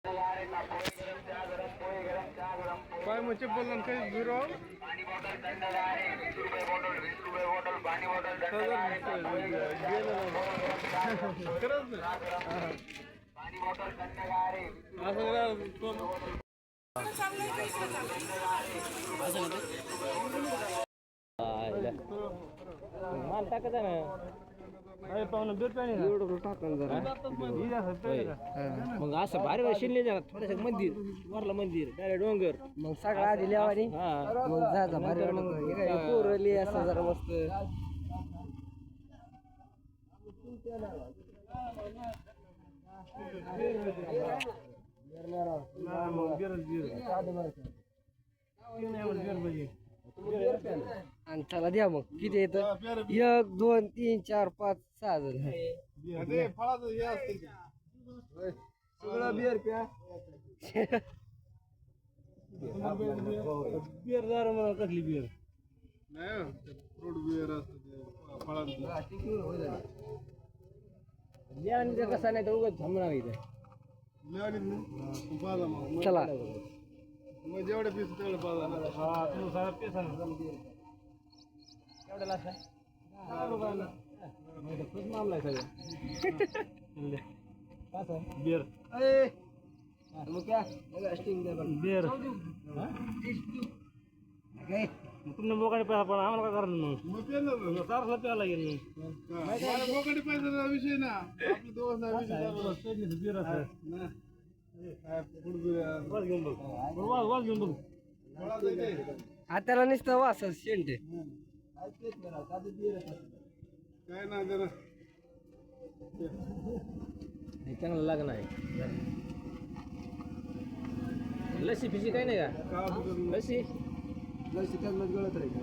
काय मग चप्पल आणि काही झिरो खरंच माल टाकायचा ना पाहुणं दूध पाणी एवढं टाकून जरा मग असं भारी भारी शिरले जाणार थोडंसं मंदिर वरला मंदिर डायरेक्ट डोंगर मग सगळं आधी लेवानी हा मग जायचा भारी मग पोरली असं जरा मस्त आणि त्याला द्या मग किती येतं 1 2 3 4 5 6 जण फळाचं हे असते सगळं बिअर प्या बिअर जरा मला कसली बिअर नाही फ्रूट बिअर असते फळांचं द्या आणि ते कसा नाही तर उगाच थांबणार इथं चला मग जेवढे पीस तेवढे पाहिजे हा तू सारा पीस केवढ्याला असं खूप मामला आहे सगळं बिअर मग क्या स्टिंग दे बरं बिअर काय तुम्ही बोकाडे पाहिजे पण आम्हाला काय करणार मग सारखं प्यायला लागेल बोकाडे पाहिजे विषय ना आपले दोघं बिअर असं वाज घेऊन बघ हाताला नुसतं वास शेंट काय ना जरा चांगलं लागणार आहे लस्सी फिशी काही नाही का लस्सी गळत राहील